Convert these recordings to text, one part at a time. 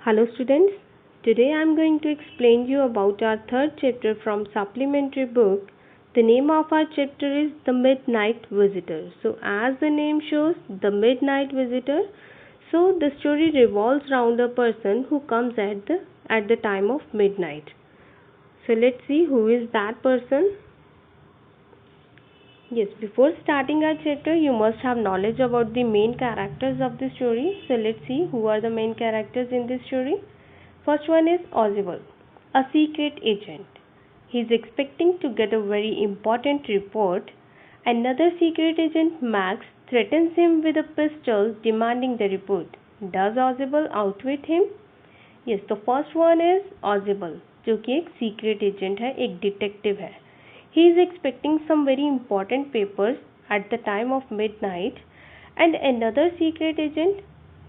Hello students, today I am going to explain you about our third chapter from supplementary book. The name of our chapter is The Midnight Visitor. So as the name shows, The Midnight Visitor, so the story revolves around a person who comes at the time of midnight. So let's see who is that person. Yes, before starting our chapter, you must have knowledge about the main characters of the story. So let's see who are the main characters in this story. First one is Ozwald, a secret agent. He is expecting to get a very important report. Another secret agent, Max, threatens him with a pistol demanding the report. Does Ozwald outwit him? Yes, तो first one is Ausable जो कि एक secret agent है, एक detective है. He is expecting some very important papers at the time of midnight and another secret agent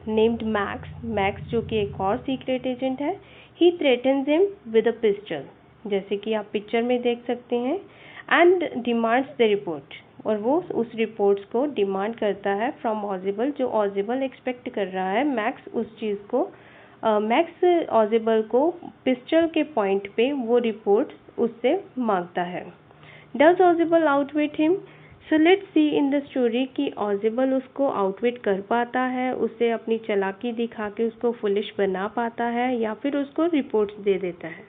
named Max जो कि एक और सीक्रेट एजेंट है. He threatens him with a pistol, जैसे कि आप पिक्चर में देख सकते हैं, एंड डिमांड्स द रिपोर्ट, और वो उस रिपोर्ट्स को डिमांड करता है फ्रॉम ऑजिबल, जो ऑजिबल एक्सपेक्ट कर रहा है. मैक्स ऑजिबल को पिस्टल के पॉइंट पे वो रिपोर्ट उससे मांगता है. Does Ausable outwit him? So let's see in the story कि ऑजिबल उसको आउटविट कर पाता है, उसे अपनी चालाकी दिखा के उसको फुलिश बना पाता है, या फिर उसको रिपोर्ट्स दे देता है.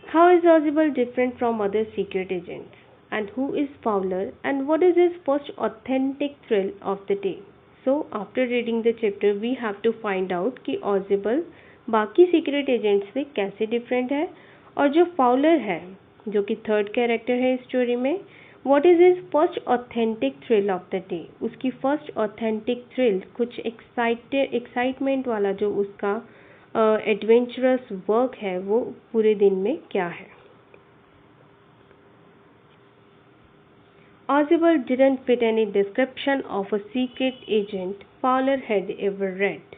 How is Ausable different from other secret agents, and who is Fowler, and what is his first authentic thrill of the day? So after reading the chapter we have to find out कि ऑजिबल बाकी secret agent से कैसे different है, और जो Fowler है जो कि थर्ड कैरेक्टर है इस स्टोरी में, what is his first authentic thrill of the day. उसकी फर्स्ट ऑथेंटिक थ्रिल, कुछ एक्साइटमेंट वाला जो उसका एडवेंचरस वर्क है वो पूरे दिन में क्या है. Ozwald didn't fit any description of a secret agent Fowler had ever read.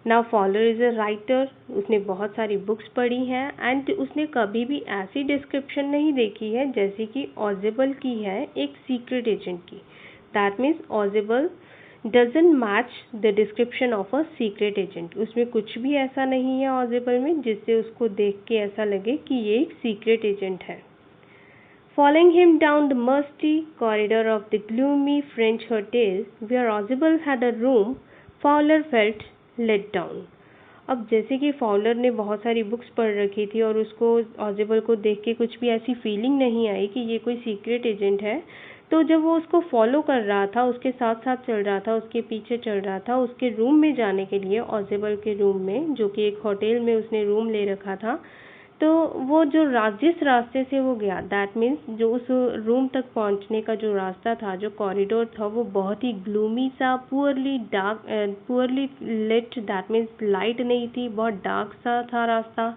Now Fowler is a writer, उसने बहुत सारी बुक्स पढ़ी हैं, एंड उसने कभी भी ऐसी डिस्क्रिप्शन नहीं देखी है जैसी कि ऑजिबल की है एक सीक्रेट एजेंट की. That means Ausable doesn't match the description of a secret agent. उसमें कुछ भी ऐसा नहीं है ऑजिबल में जिससे उसको देख के ऐसा लगे कि ये एक सीक्रेट एजेंट है. Following him down the musty corridor of the gloomy French hotel where Ozwald had a room, Fowler felt let down. अब जैसे कि फॉलर ने बहुत सारी बुक्स पढ़ रखी थी और उसको ऑजिबल को देख के कुछ भी ऐसी फीलिंग नहीं आई कि ये कोई सीक्रेट एजेंट है, तो जब वो उसको फॉलो कर रहा था, उसके साथ साथ चल रहा था, उसके पीछे चल रहा था, उसके रूम में जाने के लिए, ऑजिबल के रूम में, जो कि एक होटल में उसने रूम ले रखा था, तो वो जो जिस रास्ते से वो गया, दैट मीन्स जो उस रूम तक पहुंचने का जो रास्ता था, जो कॉरिडोर था, वो बहुत ही ग्लूमी सा, poorly lit, that means light नहीं थी, बहुत डार्क सा था रास्ता,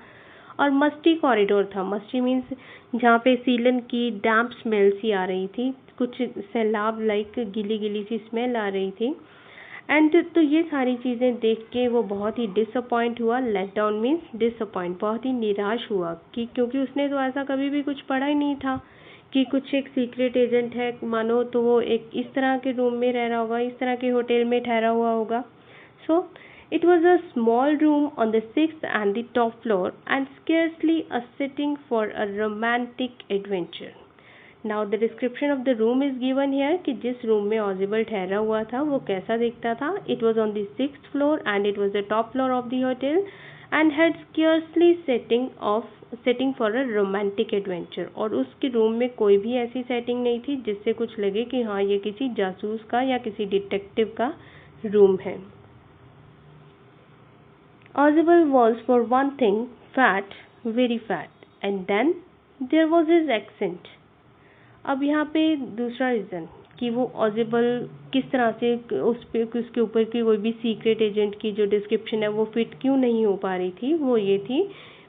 और मस्टी कॉरिडोर था. मस्टी मीन्स जहाँ पे सीलन की डैम्प स्मेल सी आ रही थी, कुछ सैलाब लाइक गीली गीली सी स्मेल आ रही थी. एंड तो ये सारी चीज़ें देख के वो बहुत ही डिसअपॉइंट हुआ. लेट डाउन मीन्स डिसअपॉइंट, बहुत ही निराश हुआ, कि क्योंकि उसने तो ऐसा कभी भी कुछ पढ़ा ही नहीं था कि कुछ एक सीक्रेट एजेंट है, मानो तो वो एक इस तरह के रूम में रह रहा होगा, इस तरह के होटल में ठहरा हुआ होगा. So it was a small room on the 6th and the top floor and scarcely a sitting for a romantic adventure. Now the description of the room is given here कि जिस room में ऑजिबल ठहरा हुआ था वो कैसा दिखता था. It was on the 6th floor and it was the top floor of the hotel and had scarcely setting for a romantic adventure. और उसके रूम में कोई भी ऐसी सेटिंग नहीं थी जिससे कुछ लगे कि हाँ ये किसी जासूस का या किसी डिटेक्टिव का रूम है. Ausable was for one thing fat, very fat, and then there was his accent. अब यहाँ पे दूसरा रीज़न कि वो ऑजिबल किस तरह से उसके ऊपर की कोई भी सीक्रेट एजेंट की जो डिस्क्रिप्शन है वो फिट क्यों नहीं हो पा रही थी, वो ये थी.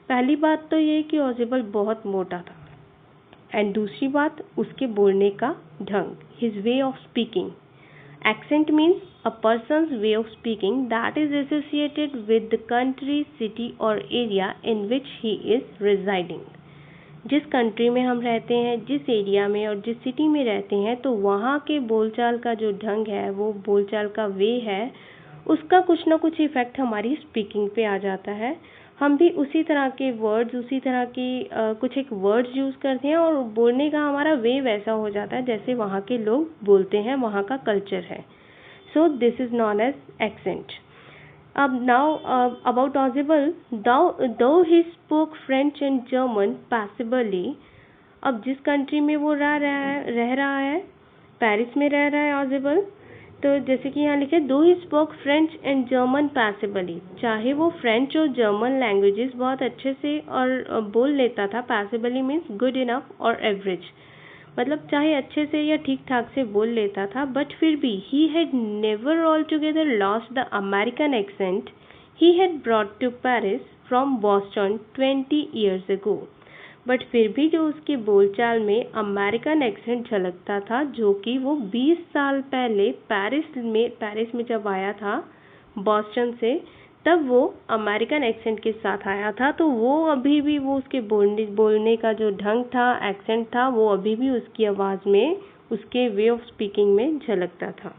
पहली बात तो ये कि ऑजिबल बहुत मोटा था, एंड दूसरी बात उसके बोलने का ढंग, his way of speaking. Accent means a person's way of speaking that is associated with the country, city और area in which he is residing. जिस कंट्री में हम रहते हैं, जिस एरिया में और जिस सिटी में रहते हैं, तो वहाँ के बोलचाल का जो ढंग है, वो बोलचाल का वे है, उसका कुछ ना कुछ इफ़ेक्ट हमारी स्पीकिंग पे आ जाता है। हम भी उसी तरह के वर्ड्स, उसी तरह की कुछ एक वर्ड्स यूज़ करते हैं और बोलने का हमारा वे वैसा हो जाता है जैसे वहाँ के लोग बोलते हैं, वहाँ का कल्चर है। So this is known as accent. अब now about Ausable, though he spoke French and German passably. अब जिस कंट्री में वो रह रहा है, पेरिस में रह रहा है ऑजिबल, तो जैसे कि यहाँ लिखे though he spoke French and German passably, चाहे वो फ्रेंच और जर्मन लैंग्वेजेस बहुत अच्छे से और बोल लेता था। पैसिबली मीन्स गुड इनफ और एवरेज, मतलब चाहे अच्छे से या ठीक ठाक से बोल लेता था, बट फिर भी he had never altogether lost the American accent he had brought to Paris from Boston 20 years ago। But फिर भी जो उसकी बोलचाल में अमेरिकन एक्सेंट झलकता था, जो कि वो 20 साल पहले पेरिस में जब आया था बॉस्टन से, तब वो अमेरिकन एक्सेंट के साथ आया था। तो वो अभी भी वो उसके बोलने का जो ढंग था, एक्सेंट था, वो अभी भी उसकी आवाज़ में, उसके वे ऑफ स्पीकिंग में झलकता था।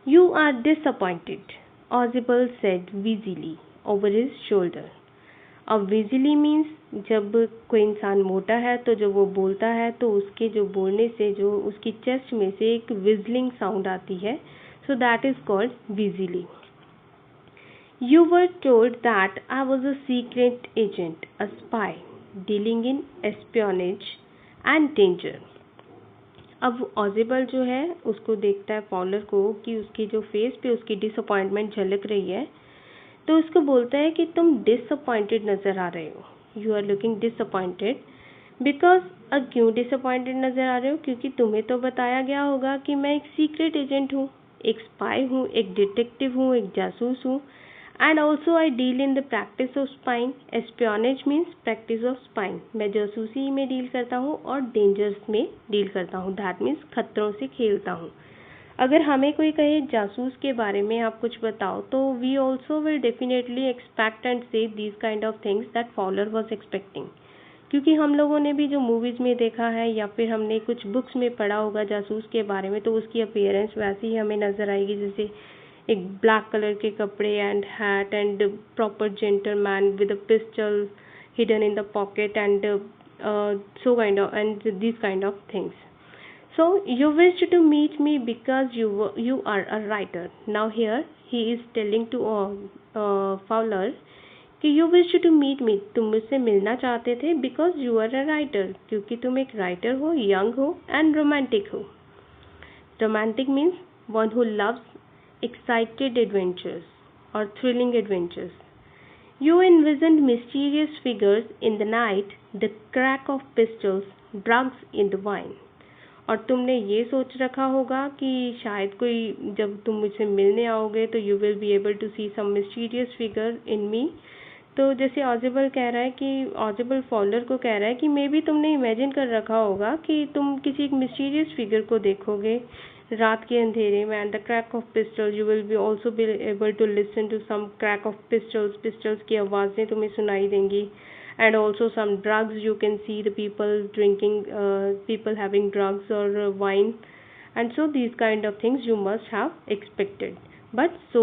You are disappointed, Audible said wheezily over his shoulder। अब विजिली मीन्स जब कोई इंसान मोटा है तो जब वो बोलता है तो उसके जो बोलने से जो उसकी चेस्ट में से एक विजलिंग साउंड आती है, so that is called wheezily. You were told that I was a secret agent, a spy dealing in espionage and danger. अब ऑजिबल जो है उसको देखता है फॉलर को कि उसके जो फेस पे उसकी डिसअपॉइंटमेंट झलक रही है, तो उसको बोलता है कि तुम डिसअपॉइंटेड नज़र आ रहे हो, you are looking disappointed because. अब क्यों डिसअपॉइंटेड नज़र आ रहे हो? क्योंकि तुम्हें तो बताया गया होगा कि मैं एक सीक्रेट एजेंट हूँ, एक स्पाई हूँ, एक डिटेक्टिव हूँ, एक जासूस हूँ, and also I deal in the practice of spying. Espionage means practice of spying. मैं जासूसी में डील करता हूँ और डेंजर्स में डील करता हूँ, दैट मीन्स खतरों से खेलता हूँ। अगर हमें कोई कहे जासूस के बारे में आप कुछ बताओ, तो we also will definitely expect and say these kind of things that Fowler was expecting. क्योंकि हम लोगों ने भी जो मूवीज़ में देखा है या फिर हमने कुछ बुक्स में पढ़ा होगा जासूस के बारे में, तो उसकी अपीयरेंस वैसी ही हमें नज़र आएगी, जैसे एक ब्लैक कलर के कपड़े and hat and proper gentleman with a pistol hidden in the pocket and so kind of and these kind of things. So you wished to meet me because you are a writer. Now here he is telling to Fowler कि you wished to meet me, तुम मुझसे मिलना चाहते थे, because you are a writer, क्योंकि तुम एक writer हो, यंग हो एंड रोमांटिक हो। Romantic means one who loves excited adventures or thrilling adventures. You envisioned mysterious figures in the night, the crack of pistols, drugs in the wine. और तुमने ये सोच रखा होगा कि शायद कोई, जब तुम मुझसे मिलने आओगे तो you will be able to see some mysterious figure in me. तो जैसे ऑजिबल कह रहा है कि ऑजिबल फॉलर को कह रहा है कि मे बी तुमने इमेजिन कर रखा होगा कि तुम किसी एक मिस्टीरियस फिगर को देखोगे रात के अंधेरे में, and the crack of pistol, you will be also be able to listen to some crack of pistols की आवाज़ें तुम्हें सुनाई देंगी, and also some drugs, you can see the people drinking, people having drugs or wine, and so these kind of things you must have expected, but so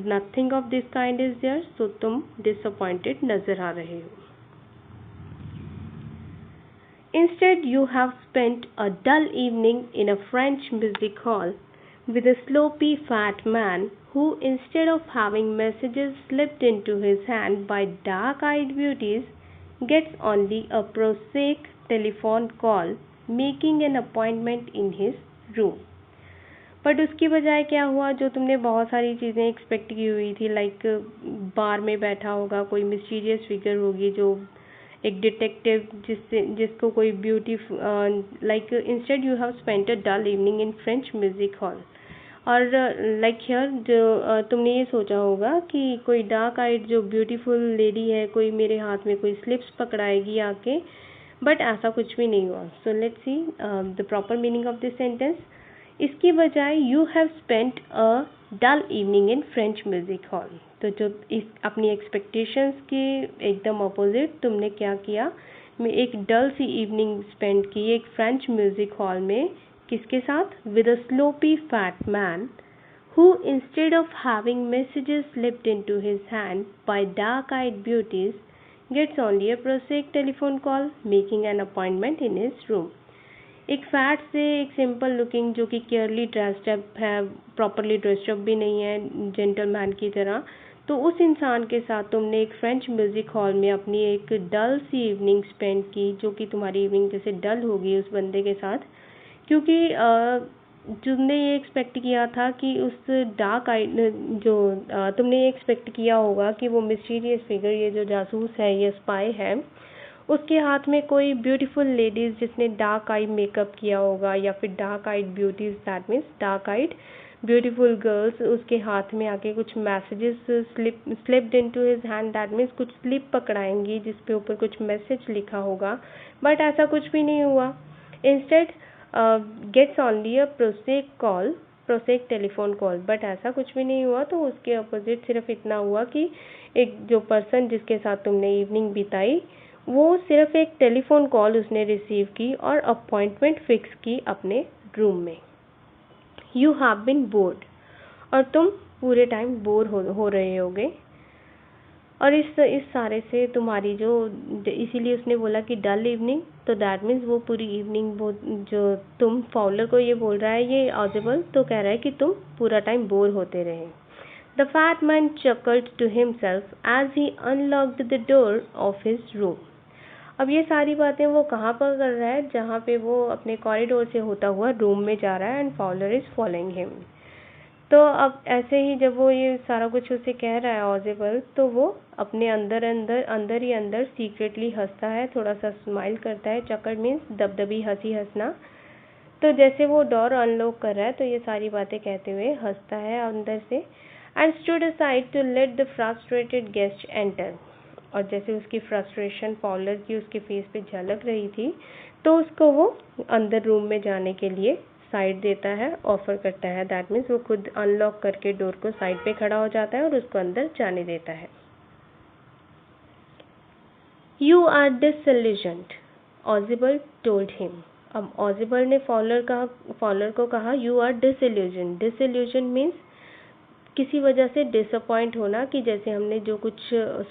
nothing of this kind is there, so तुम disappointed नजर आ रहे हो। Instead you have spent a dull evening in a French music hall with a sloppy fat man who, instead of having messages slipped into his hand by dark-eyed beauties, gets only a prosaic telephone call making an appointment in his room। But उसकी बजाय क्या हुआ, जो तुमने बहुत सारी चीज़ें expect की हुई थी, लाइक बार में बैठा होगा कोई मिस्टीरियस फिगर होगी, जो एक डिटेक्टिव जिसको कोई beauty, like instead you have spent a dull evening in French music hall. और लाइक हियर जो तुमने ये सोचा होगा कि कोई डार्क आइड जो ब्यूटीफुल लेडी है, कोई मेरे हाथ में कोई स्लिप्स पकड़ाएगी आके, बट ऐसा कुछ भी नहीं हुआ। So let's see the proper meaning of this sentence. इसकी बजाय you have spent a dull evening in French music hall, तो जो इस अपनी एक्सपेक्टेशंस के एकदम अपोजिट तुमने क्या किया, मैं एक डल सी इवनिंग स्पेंड की एक फ्रेंच म्यूजिक हॉल में, किसके साथ? With a sloppy fat man who instead of having messages slipped into his hand by dark-eyed beauties gets only a prosaic telephone call making an appointment in his room. एक fat से एक simple looking जो कि केयरली dressed up है, properly dressed up भी नहीं है gentleman की तरह, तो उस इंसान के साथ तुमने एक फ्रेंच म्यूज़िक हॉल में अपनी एक डल सी इवनिंग स्पेंड की, जो कि तुम्हारी इवनिंग जैसे डल होगी उस बंदे के साथ, क्योंकि तुमने ये एक्सपेक्ट किया था कि उस डार्क आई जो तुमने ये एक्सपेक्ट किया होगा कि वो मिस्टीरियस फिगर, ये जो जासूस है, ये स्पाई है, उसके हाथ में कोई ब्यूटीफुल लेडीज़ जिसने डार्क आई मेकअप किया होगा, या फिर dark eyed beauties, that means dark eyed beautiful girls उसके हाथ में आके कुछ messages slipped into his hand, that means कुछ स्लिप पकड़ाएंगी जिसके ऊपर कुछ मैसेज लिखा होगा, बट ऐसा कुछ भी नहीं हुआ. Instead gets only a prosaic telephone call, but ऐसा कुछ भी नहीं हुआ. तो उसके अपोजिट सिर्फ इतना हुआ कि एक जो पर्सन जिसके साथ तुमने इवनिंग बिताई, वो सिर्फ एक टेलीफोन कॉल उसने रिसीव की और अपॉइंटमेंट फिक्स की अपने रूम में. यू हैव बीन बोर्ड, और तुम पूरे टाइम बोर हो रहे होगे. और इस सारे से तुम्हारी जो, इसीलिए उसने बोला कि डल इवनिंग, तो दैट मीन्स वो पूरी इवनिंग वो जो तुम फाउलर को ये बोल रहा है, ये ऑजिबल तो कह रहा है कि तुम पूरा टाइम बोर होते रहे. The fat man chuckled to himself as he unlocked the door of his room. अब ये सारी बातें वो कहाँ पर कर रहा है, जहाँ पे वो अपने कॉरिडोर से होता हुआ रूम में जा रहा है, and follower is following him. तो अब ऐसे ही जब वो ये सारा कुछ उसे कह रहा है ऑजिबल, तो वो अपने अंदर ही अंदर सीक्रेटली हंसता है, थोड़ा सा स्माइल करता है. चक्कर मीन्स दबदबी हंसी हंसना. तो जैसे वो डोर अनलॉक कर रहा है, तो ये सारी बातें कहते हुए हंसता है अंदर से. And stood aside to let the frustrated guest enter. और जैसे उसकी फ्रस्ट्रेशन फॉलोअर की उसके फेस पे झलक रही थी, तो उसको वो अंदर रूम में जाने के लिए साइड देता है, ऑफर करता है. दैट मीन्स वो खुद अनलॉक करके डोर को साइड पे खड़ा हो जाता है और उसको अंदर जाने देता है. You are disillusioned, Ausable told him. अब ऑजिबल ने फॉलोअर को कहा you are disillusioned. Disillusion means किसी वजह से डिसअपॉइंट होना, कि जैसे हमने जो कुछ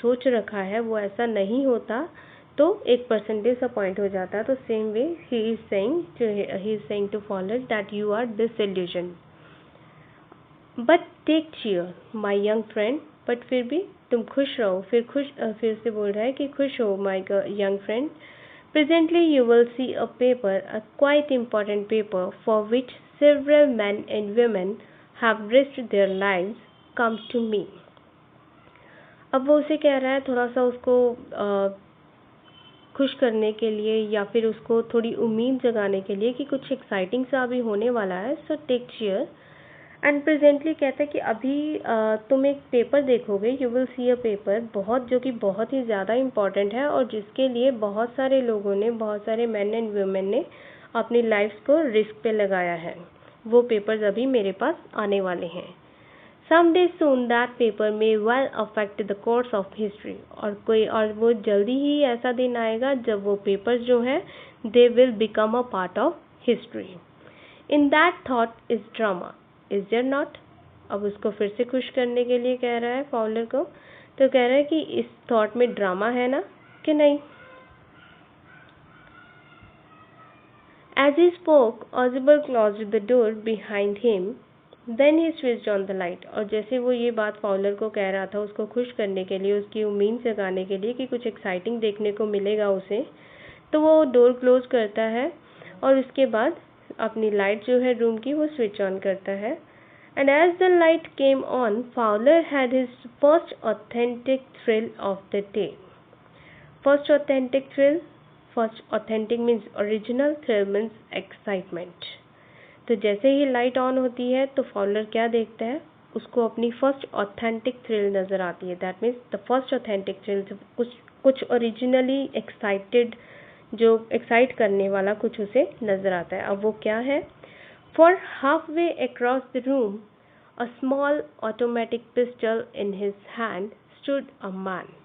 सोच रखा है वो ऐसा नहीं होता, तो एक पर्सन डिसअपॉइंट हो जाता है. तो same way he is saying to Fowler that you are disillusion. But take cheer my young friend, but फिर भी तुम खुश रहो. फिर से बोल रहा है कि खुश हो my young friend. Presently you will see a paper, a quite important paper for which several men and women have risked their lives, come to me. अब वो उसे कह रहा है, थोड़ा सा उसको खुश करने के लिए, या फिर उसको थोड़ी उम्मीद जगाने के लिए कि कुछ एक्साइटिंग सा अभी होने वाला है. So take chair. And presently कहता है कि अभी तुम एक पेपर देखोगे, you will see a paper, जो कि बहुत ही ज़्यादा इम्पॉर्टेंट है, और जिसके लिए बहुत सारे लोगों ने, बहुत सारे मैन एंड वुमेन ने अपनी लाइफ्स को रिस्क पे लगाया है. वो पेपर्स अभी मेरे पास आने वाले हैं. Someday soon that paper may well affect the course of history. और वो जल्दी ही ऐसा दिन आएगा जब वो पेपर्स जो हैं they will become a part of history. In that thought is drama, is there not? अब उसको फिर से खुश करने के लिए कह रहा है फॉलोअर को, तो कह रहा है कि इस थॉट में ड्रामा है ना, कि नहीं. As he spoke, Ozibel closed the door behind him. Then he switched on the light. और जैसे वो ये बात फॉलोअर को कह रहा था, उसको खुश करने के लिए, उसकी उम्मीद जगाने के लिए कि कुछ एक्साइटिंग देखने को मिलेगा उसे, तो वो डोर क्लोज करता है और उसके बाद अपनी लाइट जो है रूम की वो स्विच ऑन करता है. And as the light came on, Fowler had his first authentic thrill of the day. First authentic thrill. First authentic means original, thrill means excitement. तो जैसे ही लाइट ऑन होती है तो फॉलोअर क्या देखता है, उसको अपनी फर्स्ट ऑथेंटिक थ्रिल नज़र आती है. That means the first authentic thrill, कुछ ओरिजिनली एक्साइटेड, जो एक्साइट करने वाला कुछ उसे नज़र आता है. अब वो क्या है. For half way across the room, a small automatic pistol in his hand stood a man.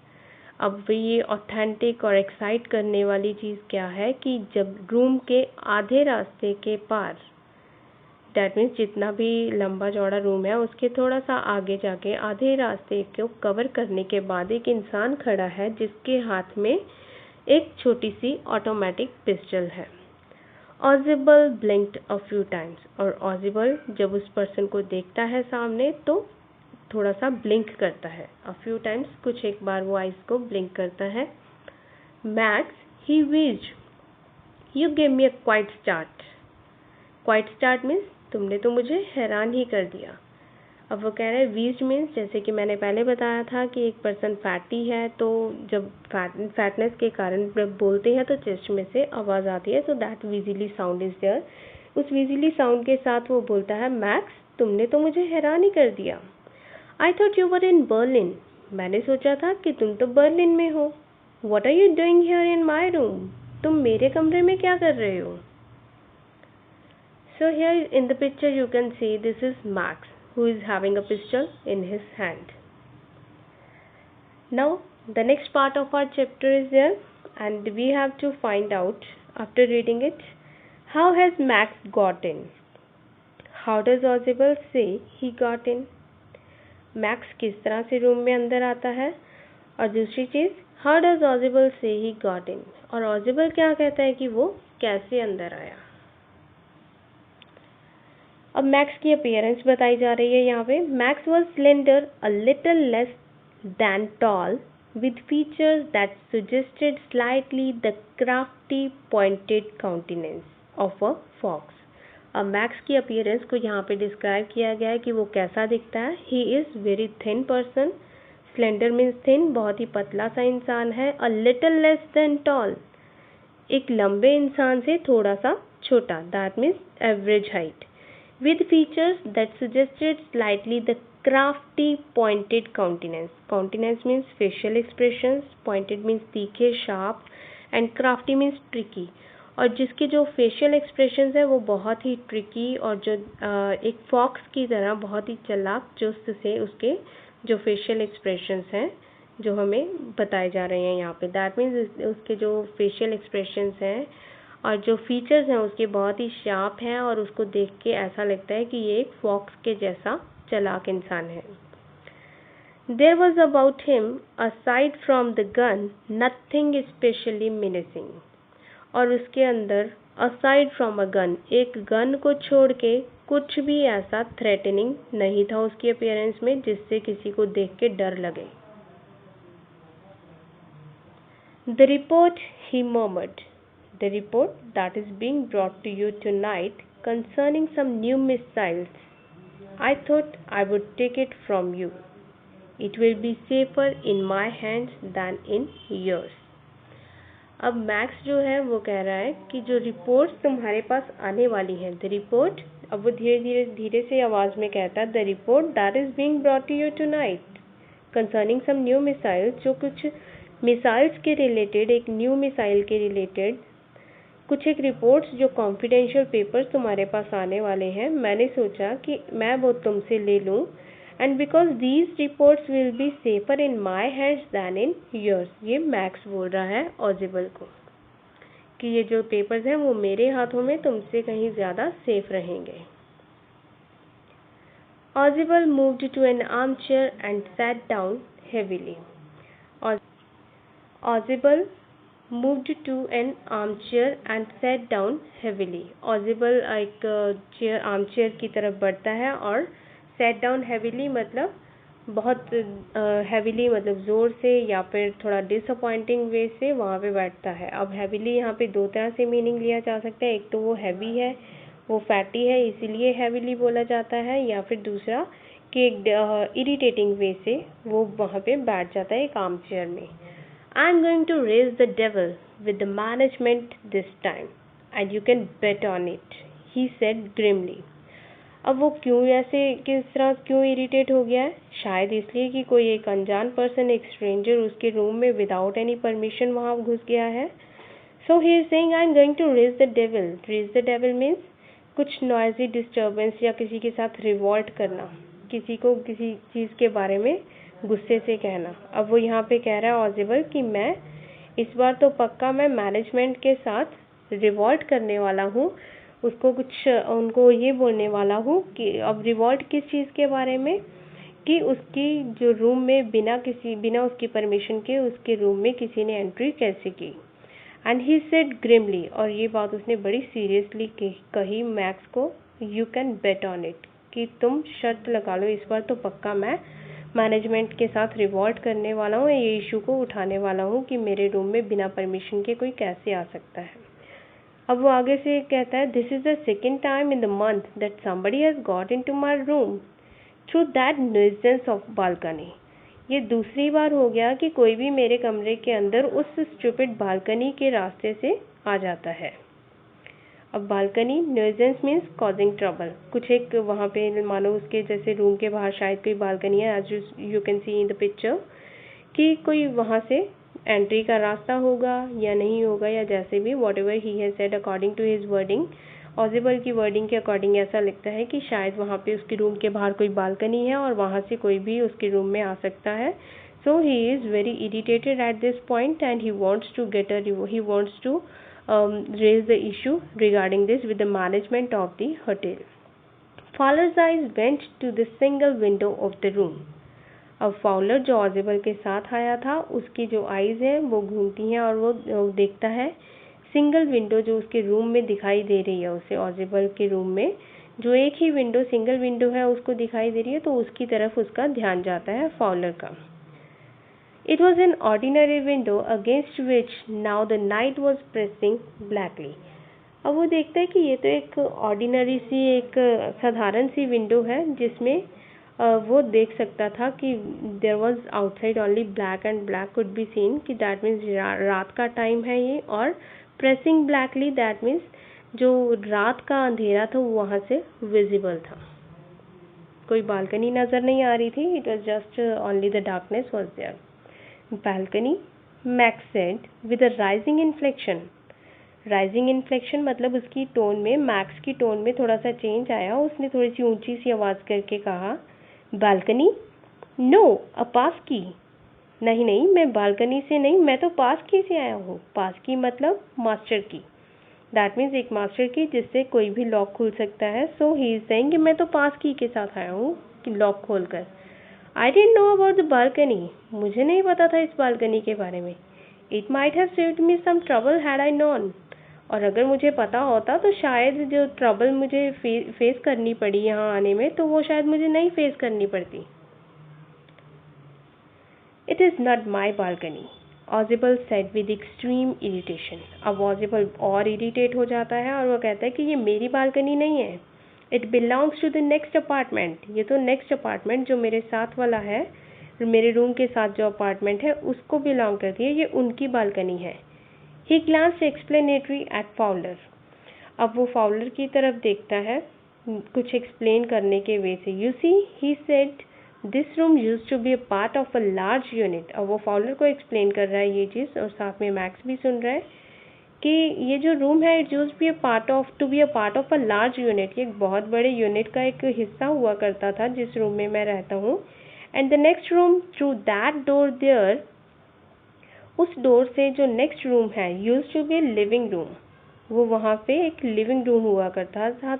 अब ये ऑथेंटिक और एक्साइट करने वाली चीज़ क्या है कि जब रूम के आधे रास्ते के पार डैट मीन्स जितना भी लंबा चौड़ा रूम है उसके थोड़ा सा आगे जाके आधे रास्ते को कवर करने के बाद एक इंसान खड़ा है जिसके हाथ में एक छोटी सी ऑटोमेटिक पिस्टल है। ऑजिबल ब्लिंक्ड अ फ्यू टाइम्स, और ऑजिबल जब उस पर्सन को देखता है सामने तो थोड़ा सा ब्लिंक करता है। अ फ्यू टाइम्स, कुछ एक बार वो आइज को ब्लिंक करता है। Max, he wheeze, you give me a quite start. Quite start means तुमने तो मुझे हैरान ही कर दिया। अब वो कह रहे हैं वीज्ड मीन्स, जैसे कि मैंने पहले बताया था कि एक पर्सन फैटी है तो जब फैटनेस के कारण जब बोलते हैं तो चेस्ट में से आवाज़ आती है, so that wheezily sound is there. उस विजिली साउंड के साथ वो बोलता है मैक्स, तुमने तो मुझे हैरान ही कर दिया। I thought you were in Berlin, मैंने सोचा था कि तुम तो बर्लिन में हो। What are you doing here in my room, तुम मेरे कमरे में क्या कर रहे हो। So here in the picture you can see this is Max who is having a pistol in his hand. Now the next part of our chapter is there and we have to find out after reading it, how has Max got in? How does Ozible say he got in? Max किस तरह से room में अंदर आता है, और दूसरी चीज़ how does Ozible say he got in, और Ozible क्या कहता है कि वो कैसे अंदर आया। अब मैक्स की अपीयरेंस बताई जा रही है यहाँ पे। Max was slender, a little less than tall, with features that suggested slightly the crafty pointed countenance of a fox. अब मैक्स की अपीयरेंस को यहाँ पे डिस्क्राइब किया गया है कि वो कैसा दिखता है। He is very thin person, slender means thin, बहुत ही पतला सा इंसान है। A little less than tall, एक लंबे इंसान से थोड़ा सा छोटा, that means average height. With features that suggested slightly the crafty pointed countenance. Countenance means facial expressions, pointed means तीखे sharp, and crafty means tricky. और जिसके जो facial expressions है वो बहुत ही tricky और जो एक fox की तरह बहुत ही चालाक चुस्त से उसके जो facial expressions हैं जो हमें बताए जा रहे हैं यहाँ पे। That means उसके जो facial expressions हैं और जो फीचर्स हैं उसके बहुत ही शार्प हैं और उसको देख के ऐसा लगता है कि ये एक फॉक्स के जैसा चालाक इंसान है। There was about him aside from the gun nothing specially menacing, और उसके अंदर असाइड फ्रॉम अ गन, एक गन को छोड़ के कुछ भी ऐसा थ्रेटनिंग नहीं था उसकी अपीयरेंस में जिससे किसी को देख के डर लगे। The report, he murmured, the report that is being brought to you tonight concerning some new missiles. I thought I would take it from you. It will be safer in my hands than in yours. अब max जो है वो कह रहा है कि जो report तुम्हारे पास आने वाली है, द रिपोर्ट, अब वो धीरे से आवाज़ में कहता है, the report that is being brought to you tonight concerning some new missiles, जो कुछ मिसाइल्स के रिलेटेड, एक न्यू मिसाइल के रिलेटेड कुछ एक रिपोर्ट्स जो कॉन्फिडेंशियल पेपर्स तुम्हारे पास आने वाले हैं, मैंने सोचा कि मैं वो तुमसे ले लूँ, and because these reports will be safer in my hands than in yours. ये मैक्स बोल रहा है ऑजिबल को कि ये जो पेपर्स हैं वो मेरे हाथों में तुमसे कहीं ज़्यादा सेफ रहेंगे। Ausable moved to an armchair and sat down heavily. Ausable moved to an armchair and sat down heavily. Audible एक चेयर, आर्मचेयर की तरफ बढ़ता है और sat down heavily मतलब बहुत heavily मतलब ज़ोर से या फिर थोड़ा disappointing वे से वहाँ पे बैठता है। अब heavily यहाँ पे दो तरह से मीनिंग लिया जा सकता है, एक तो वो heavy है, वो fatty है इसीलिए heavily बोला जाता है, या फिर दूसरा कि एक irritating वे से वो वहाँ पे बैठ जाता है एक आर्मचेयर में। I'm going to raise the devil with the management this time, and you can bet on it, he said grimly. अब वो क्यों ऐसे किस तरह क्यों इरिटेट हो गया है? शायद इसलिए कि कोई एक अनजान पर्सन, एक स्ट्रेंजर उसके रूम में विदाउट एनी परमिशन वहाँ घुस गया है। So he is saying I'm going to raise the devil. Raise the devil means कुछ नॉइजी डिस्टर्बेंस या किसी के साथ रिवॉल्ट करना, किसी को किसी चीज़ के बारे में गुस्से से कहना। अब वो यहाँ पे कह रहा है ऑजिबल कि मैं इस बार तो पक्का मैं मैनेजमेंट के साथ रिवॉल्ट करने वाला हूँ, उसको कुछ उनको ये बोलने वाला हूँ कि अब रिवॉल्ट किस चीज़ के बारे में, कि उसकी जो रूम में बिना उसकी परमिशन के उसके रूम में किसी ने एंट्री कैसे की। एंड ही सेड ग्रिमली, और ये बात उसने बड़ी सीरियसली कही मैक्स को, you can bet on it, कि तुम शर्त लगा लो, इस बार तो पक्का मैं मैनेजमेंट के साथ रिवॉल्ट करने वाला हूँ, ये इशू को उठाने वाला हूँ कि मेरे रूम में बिना परमिशन के कोई कैसे आ सकता है। अब वो आगे से कहता है, this is the second time in the month that somebody has got into my room through that nuisance of balcony. ये दूसरी बार हो गया कि कोई भी मेरे कमरे के अंदर उस स्टूपिड बालकनी के रास्ते से आ जाता है। अब balcony, nuisance means causing trouble, कुछ एक वहाँ पे मानो उसके जैसे रूम के बाहर शायद कोई बालकनी है, as you can see in the picture, कि कोई वहाँ से एंट्री का रास्ता होगा या नहीं होगा, या जैसे भी whatever he has said according to his wording. Ausable की वर्डिंग के अकॉर्डिंग ऐसा लगता है कि शायद वहाँ पे उसके रूम के बाहर कोई बालकनी है और वहाँ से कोई भी उसके रूम में आ सकता है। So he is very irritated at this point and he wants to raise the issue regarding this with the management of the hotel. Fowler's eyes went to the single window of the room. अब Fowler जो ऑजिबल के साथ आया था, उसकी जो eyes हैं वो घूमती हैं और वो देखता है सिंगल विंडो जो उसके रूम में दिखाई दे रही है उसे, ऑजिबल के रूम में जो एक ही विंडो, सिंगल विंडो है, उसको दिखाई दे रही है, तो उसकी तरफ उसका ध्यान जाता है फाउलर का। It was an ordinary window against which now the night was pressing blackly. अब वो देखता है कि ये तो एक ऑर्डिनरी सी, एक साधारण सी विंडो है जिसमें वो देख सकता था कि there was outside only black and black could be seen, कि दैट मीन्स रात का टाइम है ये, और प्रेसिंग ब्लैकली दैट मीन्स जो रात का अंधेरा था वो वहाँ से विजिबल था, कोई बालकनी नज़र नहीं आ रही थी, it was just only the darkness was there. Balcony, Max said with a rising inflection. Rising inflection मतलब उसकी टोन में, मैक्स की टोन में थोड़ा सा चेंज आया, उसने थोड़ी सी ऊंची सी आवाज़ करके कहा, बालकनी? नो, अ पास की। नहीं नहीं, मैं बालकनी से नहीं, मैं तो पास की से आया हूँ। पास की मतलब मास्टर की, दैट मीन्स एक मास्टर की जिससे कोई भी लॉक खुल सकता है। सो ही इज सेइंग कि मैं तो पास की के साथ आया हूँ कि लॉक खोल कर। I didn't know about the balcony. मुझे नहीं पता था इस बालकनी के बारे में। It might have saved me some trouble had I known. और अगर मुझे पता होता तो शायद जो ट्रबल मुझे फेस करनी पड़ी यहाँ आने में, तो वो शायद मुझे नहीं फेस करनी पड़ती। It is not my balcony, Ozible said with extreme irritation. अब Ozible और इरिटेट हो जाता है और वो कहता है कि ये मेरी बालकनी नहीं है। It belongs to the next apartment, ये तो नेक्स्ट अपार्टमेंट जो मेरे साथ वाला है, मेरे रूम के साथ जो अपार्टमेंट है उसको बिलोंग करती है, ये उनकी बालकनी है। ही ग्लांस्ड एक्सप्लेनेटरी एट फाउलर। अब वो फाउलर की तरफ देखता है कुछ एक्सप्लेन करने के वे से। You see, he said this room used to be a part of a large unit. अब वो फाउलर को एक्सप्लेन कर रहा है ये चीज़, और साथ में मैक्स भी सुन रहा है कि ये जो रूम है it used to be a part of a large unit, ये एक बहुत बड़े यूनिट का एक हिस्सा हुआ करता था जिस रूम में मैं रहता हूँ। And the next room through that door there, उस डोर से जो नेक्स्ट रूम है, used to be living room, वो वहाँ पे एक लिविंग रूम हुआ करता था,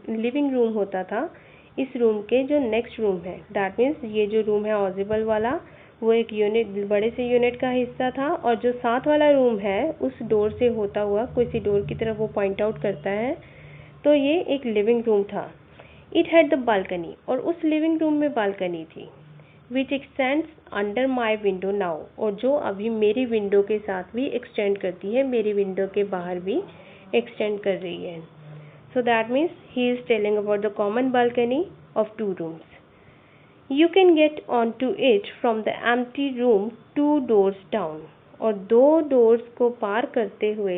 लिविंग रूम होता था इस रूम के जो नेक्स्ट रूम है। दैट मीन्स ये जो रूम है ऑजिबल वाला, वो एक यूनिट, बड़े से यूनिट का हिस्सा था, और जो साथ वाला रूम है उस डोर से होता हुआ किसी डोर की तरफ वो पॉइंट आउट करता है, तो ये एक लिविंग रूम था। इट हैड द बालकनी, और उस लिविंग रूम में बालकनी थी, विच x tends under my window now, और जो अभी मेरी विंडो के साथ भी एक्सटेंड करती है, मेरी विंडो के बाहर भी एक्सटेंड कर रही है। So that means he is telling about the common balcony of two rooms. You can get onto it from the empty room 2 doors down. और 2 doors को पार करते हुए,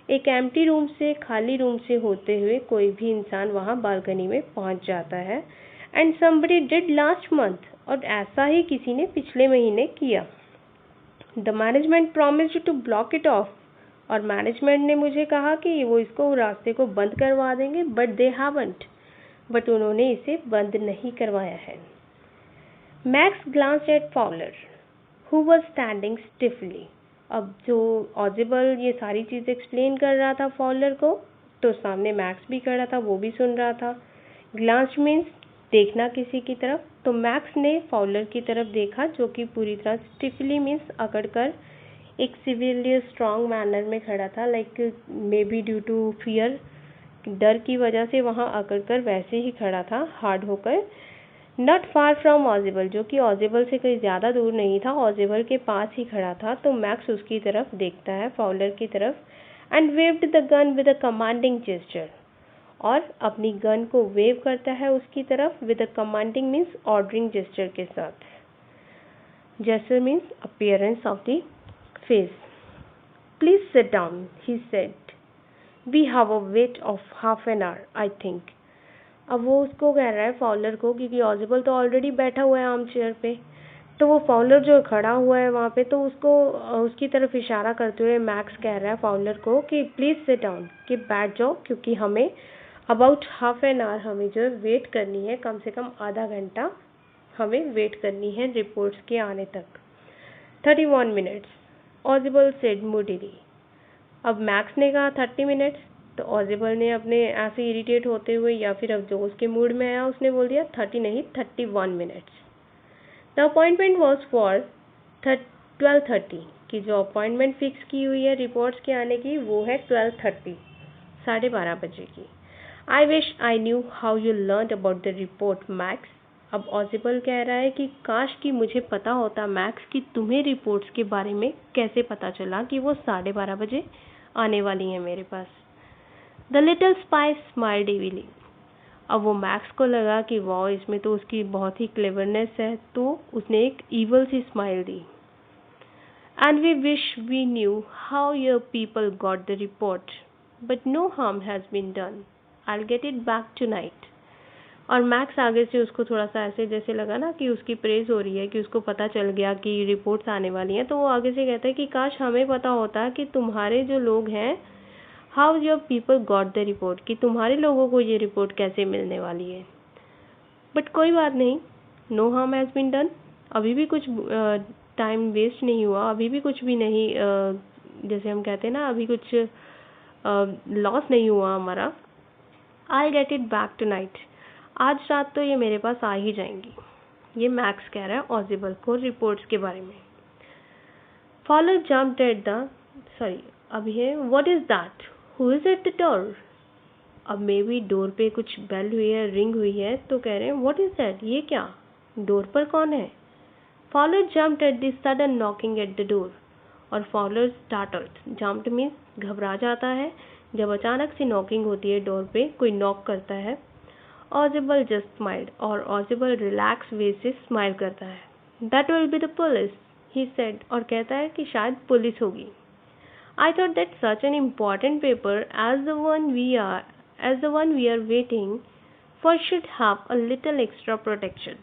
एक एम्प्टी रूम से, खाली रूम से होते हुए कोई भी इंसान वहाँ बालकनी में पहुँच जाता है। And somebody did last month, और ऐसा ही किसी ने पिछले महीने किया। The management promised to block it off, और मैनेजमेंट ने मुझे कहा कि वो इसको रास्ते को बंद करवा देंगे, but they haven't, बट उन्होंने इसे बंद नहीं करवाया है। Max glanced at Fowler, who was standing stiffly. अब जो ऑजिबल ये सारी चीज़ एक्सप्लेन कर रहा था फॉलर को, तो सामने मैक्स भी खड़ा था, वो भी सुन रहा था। ग्लांस मीन्स देखना किसी की तरफ, तो मैक्स ने फॉलर की तरफ देखा जो कि पूरी तरह स्टिफली मीन्स अकड़ कर एक सिविलियर स्ट्रॉन्ग मैनर में खड़ा था, like may be due to fear, डर की वजह से वहाँ अकड़ कर वैसे ही खड़ा था, हार्ड होकर। नॉट फार फ्रॉम ऑजिबल, जो कि ऑजिबल से कहीं ज़्यादा दूर नहीं था, ऑजिबल के पास ही खड़ा था। तो मैक्स उसकी तरफ देखता है, फॉलर की तरफ, and waved the gun with a commanding gesture, और अपनी गन को वेव करता है उसकी तरफ with a commanding means ordering gesture के साथ। Gesture means appearance of the face. Please sit down, he said, we have a wait of half an hour I think. अब वो उसको कह रहा है फॉलर को, क्योंकि ऑजिबल तो ऑलरेडी बैठा हुआ है आर्म चेयर पे, तो वो फॉलर जो खड़ा हुआ है वहाँ पे, तो उसको उसकी तरफ इशारा करते हुए मैक्स कह रहा है फॉलर को कि प्लीज़ सिट डाउन, कि बैठ जाओ, क्योंकि हमें अबाउट हाफ एन आवर हमें जो है वेट करनी है, कम से कम आधा घंटा हमें वेट करनी है रिपोर्ट्स के आने तक। 31 मिनट्स, ऑजिबल सेड मूडीली। अब मैक्स ने कहा 30 मिनट्स, तो ऑजिबल ने अपने ऐसे इरिटेट होते हुए या फिर अब जो उसके मूड में आया उसने बोल दिया 30 नहीं 31 minutes. The appointment was for 12:30, की जो अपॉइंटमेंट फिक्स की हुई है रिपोर्ट्स के आने की वो है 12:30, 12:30 बजे की। I wish I knew how you learn about the report max. अब ऑजिबल कह रहा है कि काश कि मुझे पता होता मैक्स कि तुम्हें रिपोर्ट्स के बारे में कैसे पता चला कि वो 12:30 बजे आने वाली हैं मेरे पास। The little spy smiled evilly. अब वो मैक्स को लगा कि वाह, इसमें तो उसकी बहुत ही क्लेवरनेस है, तो उसने एक ईवल सी स्माइल दी। And we wish we knew how your people got the report, but no harm has been done, I will get it back tonight. और मैक्स आगे से उसको थोड़ा सा ऐसे जैसे लगा ना कि उसकी प्रेज हो रही है, कि उसको पता चल गया कि रिपोर्ट्स आने वाली हैं, तो वो आगे से कहता है कि काश हमें पता होता कि तुम्हारे जो लोग हैं, how your people got the report, कि तुम्हारे लोगों को ये रिपोर्ट कैसे मिलने वाली है। बट कोई बात नहीं, no harm has been done, अभी भी कुछ टाइम वेस्ट नहीं हुआ, अभी भी कुछ भी नहीं, जैसे हम कहते हैं ना, अभी कुछ लॉस नहीं हुआ हमारा। I get it back tonight, आज रात तो ये मेरे पास आ ही जाएंगी। ये मैक्स कह रहा है ऑजिबल को रिपोर्ट्स के बारे में। फॉलर जम्प्ड एट द अब ये what is that, who is eight the door. अब मे बी डोर पे कुछ बेल हुई है, रिंग हुई है, तो कह रहे हैं व्हाट इज दैट, ये क्या, डोर पर कौन है। Fowler jumped at the sudden knocking at the door, और फॉलर स्टार्टल्ड, जम्प्ड मीन्स घबरा जाता है जब अचानक से नॉकिंग होती है, डोर पे कोई नॉक करता है। ऑजिबल जस्ट स्माइल्ड, और ऑजिबल रिलैक्स वे से स्माइल करता है। That will be the police, he said, और कहता है कि शायद पुलिस होगी। I thought that such an important paper as the one we are waiting for should have a little extra protection.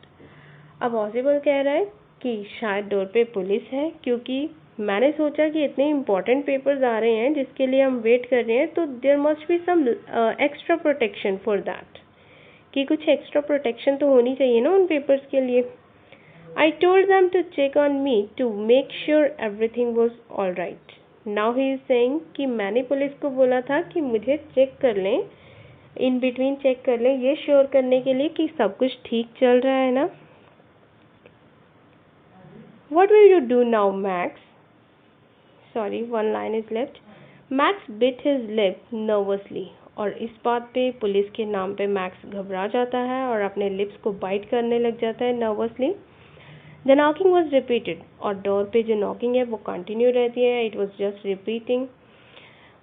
अब ऑजिबल कह रहा है कि शायद डोर पे पुलिस है, क्योंकि मैंने सोचा कि इतने इम्पोर्टेंट पेपर्स आ रहे हैं जिसके लिए हम वेट कर रहे हैं, तो there must be some extra protection for that, कि कुछ एक्स्ट्रा प्रोटेक्शन तो होनी चाहिए ना उन पेपर्स के लिए। I told them to check on me to make sure everything was all right. Now he is saying कि मैंने पुलिस को बोला था कि मुझे चेक कर लें, इन बिटवीन चेक कर लें, ये श्योर करने के लिए कि सब कुछ ठीक चल रहा है ना। What will you do now, Max? Sorry, one line is left. Max bit his lip nervously. और इस बात पे पुलिस के नाम पे मैक्स घबरा जाता है और अपने लिप्स को बाइट करने लग जाता है nervously. The knocking was repeated, और डोर पे जो नॉकिंग है वो कंटिन्यू रहती है, it was just repeating.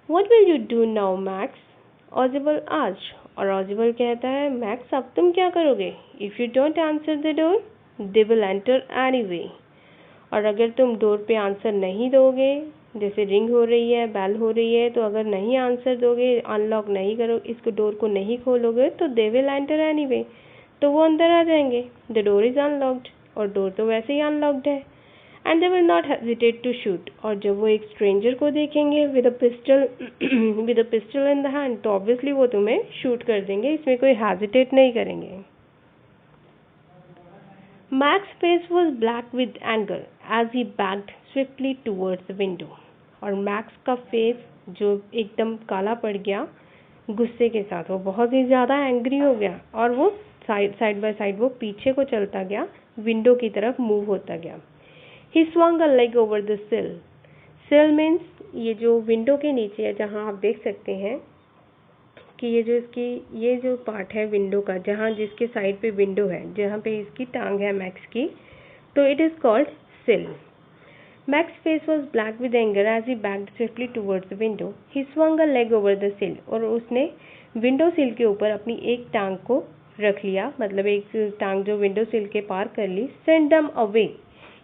What will you do now, Max? ऑजिबल आज, और ऑजिबल कहता है मैक्स अब तुम क्या करोगे? If you don't answer the door, they will enter anyway. और अगर तुम डोर पे आंसर नहीं दोगे, जैसे रिंग हो रही है, बेल हो रही है, तो अगर नहीं आंसर दोगे, अनलॉक नहीं करो, इसको डोर को नहीं खोलोगे, तो they will enter anyway, तो वो अंदर आ जाएंगे। The door is unlocked, और डोर तो वैसे ही अनलॉक्ड है। And they will not hesitate to shoot, और जब वो एक स्ट्रेंजर को देखेंगे with a pistol in the hand, तो ऑब्वियसली वो तुम्हें शूट कर देंगे, इसमें कोई हेजिटेट नहीं करेंगे। Max face was black with anger as he backed swiftly towards the window, और मैक्स का फेस जो एकदम काला पड़ गया गुस्से के साथ, वो बहुत ही ज़्यादा एंग्री हो गया और वो साइड बाय साइड वो पीछे को चलता गया, विंडो की तरफ मूव होता गया। He swung a leg over the sill. Sill means ये जो विंडो के नीचे है, जहाँ आप देख सकते हैं कि ये जो पार्ट है विंडो का, जहाँ जिसके साइड पे विंडो है, जहाँ पे इसकी टांग है मैक्स की, तो इट इज़ कॉल्ड सिल। Max's face was black with anger as he backed swiftly towards the window. He swung a leg over the sill और उसने विंडो सिल के ऊपर अपनी एक टांग को रख लिया, मतलब एक टांग जो विंडो सिल के पार कर ली। Send them away,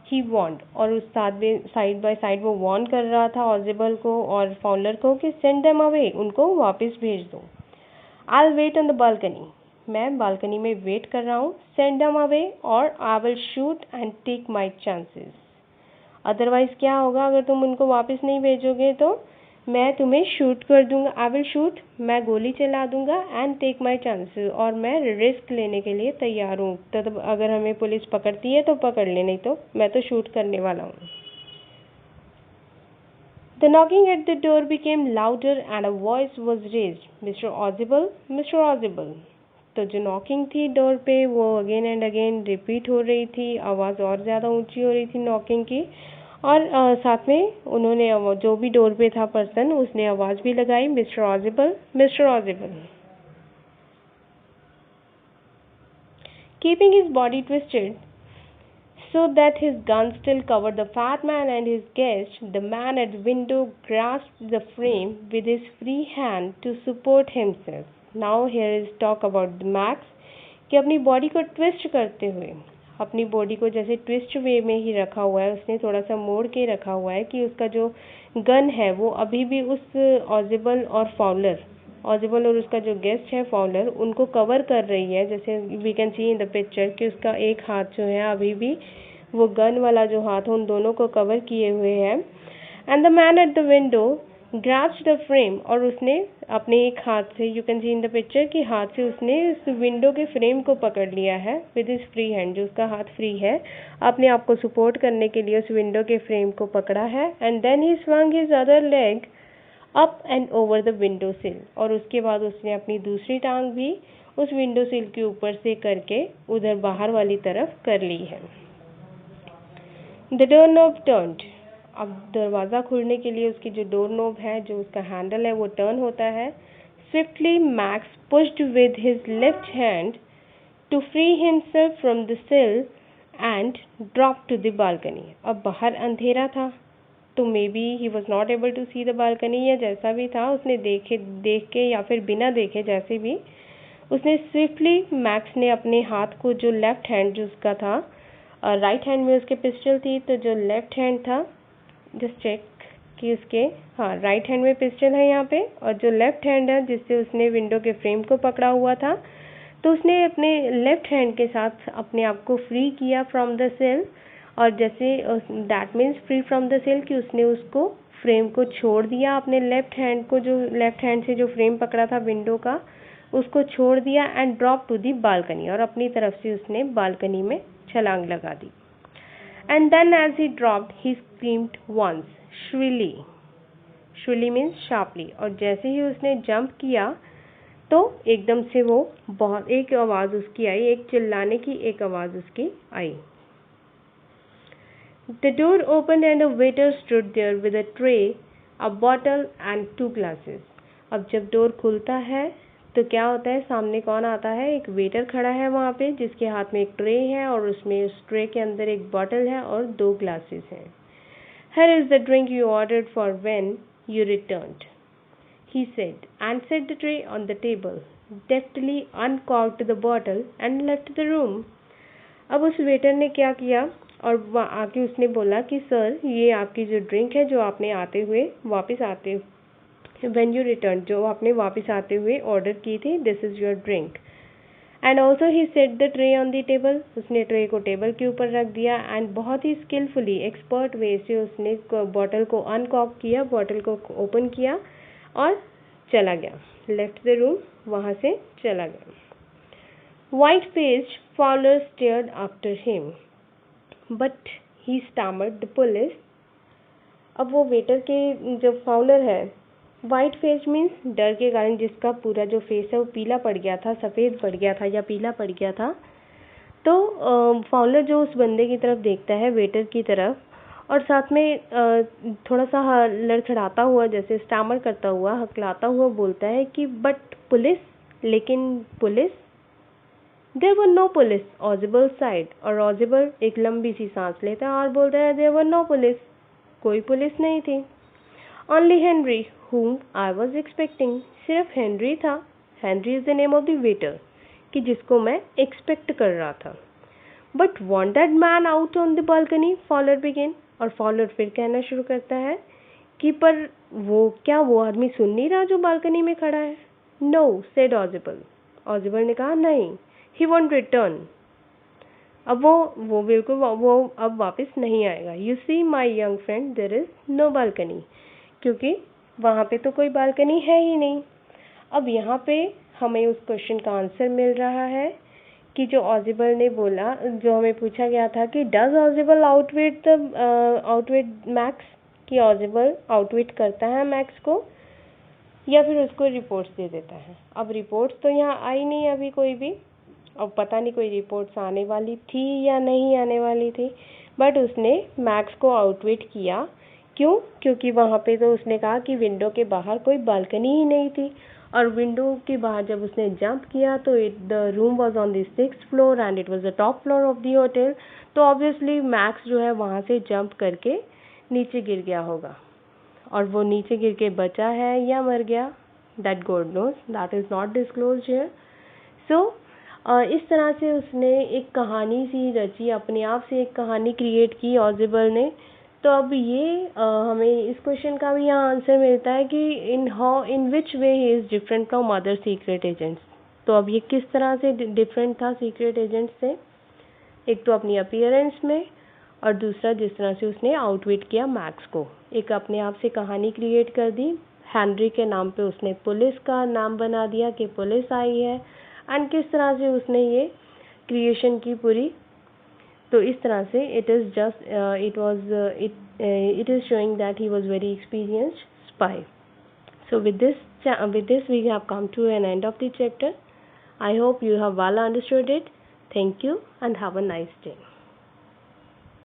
he warned, और उस साइड बाय साइड वो वार्न कर रहा था ऑजिबल को और फॉलर को कि send them away, उनको वापस भेज दो। I'll wait on the balcony, मैं बालकनी में वेट कर रहा हूँ। Send them away or I will shoot and take my chances. Otherwise क्या होगा, अगर तुम उनको वापस नहीं भेजोगे तो मैं तुम्हें शूट कर दूंगा। आई विल शूट, मैं गोली चला दूंगा। एंड टेक माई चांसेस, और मैं रिस्क लेने के लिए तैयार हूँ। तब अगर हमें पुलिस पकड़ती है तो पकड़ ले, नहीं तो मैं तो शूट करने वाला हूँ। The knocking at the door became louder and a voice was raised. Mr. Audible, Mr. Audible. तो जो नॉकिंग थी डोर पे वो अगेन एंड अगेन रिपीट हो रही थी, आवाज़ और ज़्यादा ऊंची हो रही थी नॉकिंग की, और साथ में उन्होंने जो भी डोर पे था पर्सन, उसने आवाज़ भी लगाई, mister Ausable, mister Ausable. Keeping his body twisted so that his gun still covered the fat man and his guest, the man at the window grasped the frame with his free hand to support himself. Now here is talk about the Max, कि अपनी body को twist करते हुए, अपनी body को जैसे twist वे में ही रखा हुआ है, उसने थोड़ा सा मोड़ के रखा हुआ है कि उसका जो गन है वो अभी भी उस ऑजिबल और फॉलर, ऑजिबल और उसका जो गेस्ट है फॉलर, उनको कवर कर रही है। जैसे we can see in the picture कि उसका एक हाथ जो है अभी भी वो गन वाला जो हाथ है उन दोनों को कवर किए हुए है। And the man at the window grabbed the frame, और उसने अपने एक हाथ से, you can see in the picture कि हाथ से उसने उस विंडो के फ्रेम को पकड़ लिया है विद हिज फ्री हैंड, जो उसका हाथ फ्री है, अपने आप को सपोर्ट करने के लिए उस विंडो के फ्रेम को पकड़ा है। And then he swung his other leg up and over the window sill, और उसके बाद उसने अपनी दूसरी टांग भी उस विंडो सिल के ऊपर से करके उधर बाहर वाली तरफ कर ली है। द डोर नॉब टर्न्ड, अब दरवाज़ा खोलने के लिए उसकी जो डोर नॉब है, जो उसका हैंडल है, वो टर्न होता है। Swiftly Max pushed with his left hand to free himself from the sill and drop to the balcony. अब बाहर अंधेरा था तो maybe he was not able to see the balcony, या जैसा भी था उसने देख के या फिर बिना देखे, जैसे भी उसने स्विफ्टली मैक्स ने अपने हाथ को, जो लेफ्ट हैंड जो उसका था, राइट हैंड में उसके पिस्टल थी, तो जो लेफ्ट हैंड था, जस्ट चेक कि उसके, हाँ, राइट हैंड में पिस्टल है यहाँ पे, और जो लेफ्ट हैंड है जिससे उसने विंडो के फ्रेम को पकड़ा हुआ था, तो उसने अपने लेफ्ट हैंड के साथ अपने आप को फ्री किया फ्रॉम द सेल, और जैसे that means free from the sill कि उसने उसको फ्रेम को छोड़ दिया, अपने लेफ्ट हैंड को, जो लेफ्ट हैंड से जो फ्रेम पकड़ा था विंडो का, उसको छोड़ दिया। And drop to the balcony, और अपनी तरफ से उसने बालकनी में छलांग लगा दी। And then as he dropped, he screamed once, shrilly. Shrilly means sharply. और जैसे ही उसने जंप किया तो एकदम से वो बहुत एक आवाज़ उसकी आई, एक चिल्लाने की एक आवाज़ उसकी आई। The door opened and a waiter stood there with a tray, a bottle and 2 glasses. अब जब डोर खुलता है तो क्या होता है, सामने कौन आता है, एक वेटर खड़ा है वहाँ पे, जिसके हाथ में एक ट्रे है और उसमें उस ट्रे के अंदर एक बॉटल है और 2 ग्लासेस हैं। Here is the drink you ordered for when you returned, he said, and set the tray on the table, deftly uncorked the bottle and left the room. अब उस वेटर ने क्या किया, और वहाँ आके उसने बोला कि सर, ये आपकी जो ड्रिंक है जो आपने आते हुए वापस आते when you returned, जो आपने वापस आते हुए ऑर्डर की थी, this is your drink. And also he set the tray on the table, उसने ट्रे को टेबल के ऊपर रख दिया, एंड बहुत ही स्किलफुली, एक्सपर्ट वे से उसने बॉटल को अनकॉक किया, बॉटल को ओपन किया और चला गया, लेफ्ट द रूम, वहाँ से चला गया। White faced Fowler stared after him, but he stammered the police. अब वो वेटर के, जो फाउलर है वाइट फेस मीन्स डर के कारण जिसका पूरा जो फेस है वो पीला पड़ गया था, सफ़ेद पड़ गया था या पीला पड़ गया था। तो फॉलर जो उस बंदे की तरफ देखता है, वेटर की तरफ, और साथ में थोड़ा सा लड़खड़ाता हुआ, जैसे स्टैमर करता हुआ, हकलाता हुआ बोलता है कि बट पुलिस, लेकिन police, there were no police, Ausable said. और ऑजिबल एक लंबी सी सांस लेता है और बोलता है देयर वर नो पुलिस, कोई पुलिस नहीं थी। Only Henry whom I was expecting, सिर्फ हेनरी था। Henry is the name of the waiter, कि जिसको मैं एक्सपेक्ट कर रहा था। But want that man out on the balcony, Fowler began. और फॉलर फिर कहना शुरू करता है कि पर वो आदमी सुन नहीं रहा जो बालकनी में खड़ा है। No, said ऑजिबल। ऑजिबल ने कहा नहीं, ही वॉन्ट रिटर्न। अब वो बिल्कुल वो अब वापस नहीं आएगा। You see my young friend, there is no balcony, क्योंकि वहाँ पे तो कोई बालकनी है ही नहीं। अब यहाँ पे हमें उस क्वेश्चन का आंसर मिल रहा है कि जो ऑजिबल ने बोला, जो हमें पूछा गया था कि डज ऑजिबल आउटविट मैक्स, कि ऑजिबल आउटविट करता है मैक्स को या फिर उसको रिपोर्ट्स दे देता है। अब रिपोर्ट्स तो यहाँ आई नहीं अभी कोई भी, अब पता नहीं कोई रिपोर्ट्स आने वाली थी या नहीं आने वाली थी, बट उसने मैक्स को आउटविट किया। क्यों? क्योंकि वहाँ पे तो उसने कहा कि विंडो के बाहर कोई बालकनी ही नहीं थी, और विंडो के बाहर जब उसने जंप किया तो the room was on the 6th floor and it was the top floor of the hotel. तो ऑब्वियसली मैक्स जो है वहाँ से जंप करके नीचे गिर गया होगा, और वो नीचे गिर के बचा है या मर गया, that God knows, that is not disclosed here. So इस तरह से उसने एक कहानी सी रची, अपने आप से एक कहानी क्रिएट की ऑजिबल ने। तो अब ये हमें इस क्वेश्चन का भी यहाँ आंसर मिलता है कि in which way he is different from other secret agents. तो अब ये किस तरह से डिफरेंट था सीक्रेट एजेंट्स से, एक तो अपनी अपीयरेंस में, और दूसरा जिस तरह से उसने आउटविट किया मैक्स को, एक अपने आप से कहानी क्रिएट कर दी। हेनरी के नाम पे उसने पुलिस का नाम बना दिया कि पुलिस आई है, एंड किस तरह से उसने ये क्रिएशन की पूरी। तो इस तरह से it is showing that he was very experienced spy. So with this we have come to an end of the chapter. I hope you have well understood it. Thank you and have a nice day.